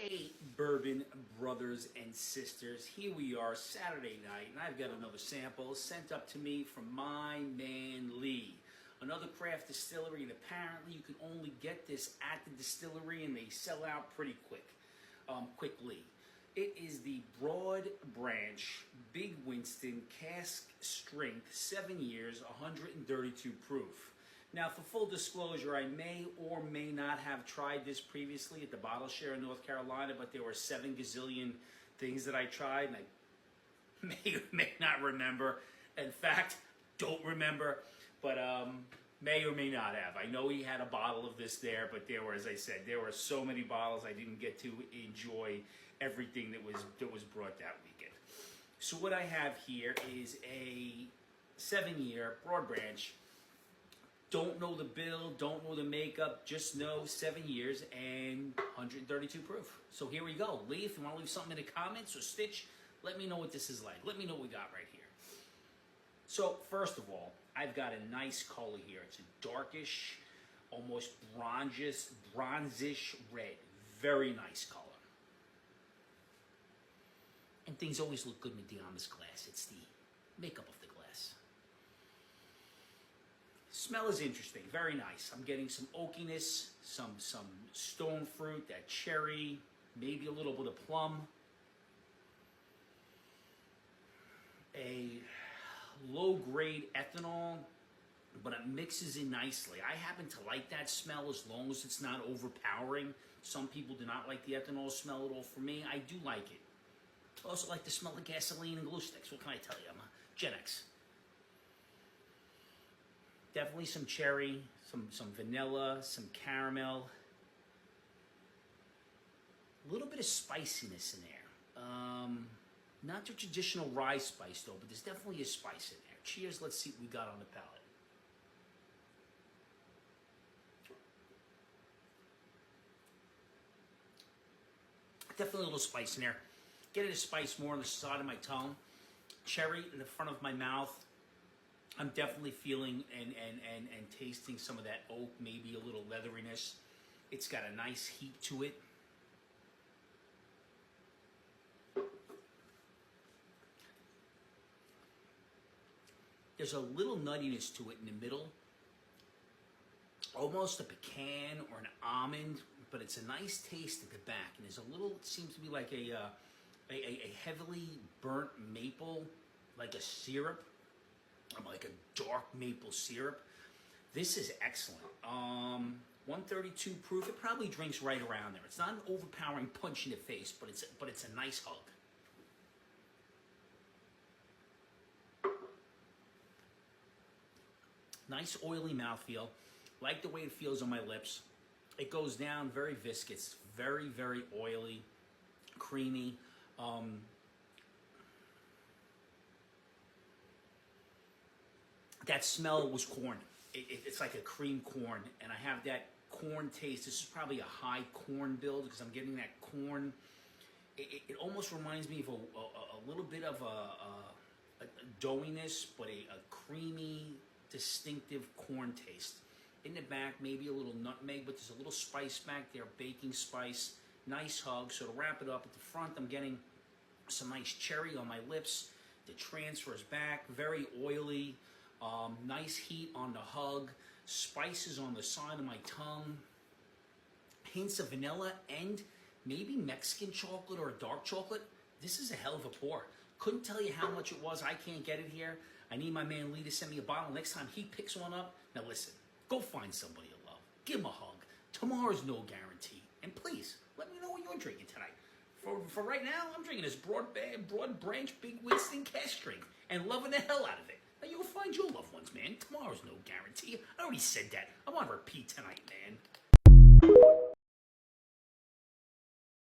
Hey, bourbon brothers and sisters, here we are Saturday night, and I've got another sample sent up to me from my man Lee, another craft distillery, and apparently you can only get this at the distillery, and they sell out pretty quickly. It is the Broad Branch Big Winston Cask Strength, 7 years, 132 proof. Now, for full disclosure, I may or may not have tried this previously at the Bottle Share in North Carolina, but there were 7 gazillion things that I tried, and I may or may not remember. In fact, don't remember, but may or may not have. I know he had a bottle of this there, but there were, as I said, there were so many bottles I didn't get to enjoy everything that was brought that weekend. So what I have here is a 7-year Broad Branch. Don't know the bill, don't know the makeup, just know 7 years and 132 proof. So here we go. Lee, if you want to leave something in the comments, or Stitch, let me know what this is like. Let me know what we got right here. So first of all, I've got a nice color here. It's a darkish, almost bronzish red. Very nice color. And things always look good in the Diamonds glass. It's the makeup of the glass. Smell is interesting, very nice. I'm getting some oakiness, some stone fruit, that cherry, maybe a little bit of plum. A low-grade ethanol, but it mixes in nicely. I happen to like that smell as long as it's not overpowering. Some people do not like the ethanol smell at all. For me, I do like it. I also like the smell of gasoline and glue sticks. What can I tell you? I'm a Gen X. Definitely some cherry, some vanilla, some caramel. A little bit of spiciness in there. Not the traditional rye spice though, but there's definitely a spice in there. Cheers, let's see what we got on the palate. Definitely a little spice in there. Getting a spice more on the side of my tongue. Cherry in the front of my mouth. I'm definitely feeling and tasting some of that oak, maybe a little leatheriness. It's got a nice heat to it. There's a little nuttiness to it in the middle. Almost a pecan or an almond, but it's a nice taste at the back. And there's a little, it seems to be like a heavily burnt maple, like a syrup. Like a dark maple syrup. This is excellent. 132 proof. It probably drinks right around there. It's not an overpowering punch in the face, but it's a nice hug. Nice oily mouthfeel. Like the way it feels on my lips. It goes down very viscous, very, very oily, creamy. That smell was corn. It's like a cream corn, and I have that corn taste. This is probably a high corn build because I'm getting that corn. It almost reminds me of a little bit of a doughiness, but a creamy, distinctive corn taste. In the back, maybe a little nutmeg, but there's a little spice back there, baking spice. Nice hug. So to wrap it up, at the front, I'm getting some nice cherry on my lips. The transfers back, very oily. Nice heat on the hug, spices on the side of my tongue, hints of vanilla and maybe Mexican chocolate or dark chocolate. This is a hell of a pour. Couldn't tell you how much it was. I can't get it here. I need my man Lee to send me a bottle next time he picks one up. Now listen, go find somebody you love. Give him a hug. Tomorrow's no guarantee. And please, let me know what you're drinking tonight. For right now, I'm drinking this Broad Branch Big Winston Cask Strength and loving the hell out of it. Now, you'll find your loved ones, man. Tomorrow's no guarantee. I already said that. I want to repeat tonight, man.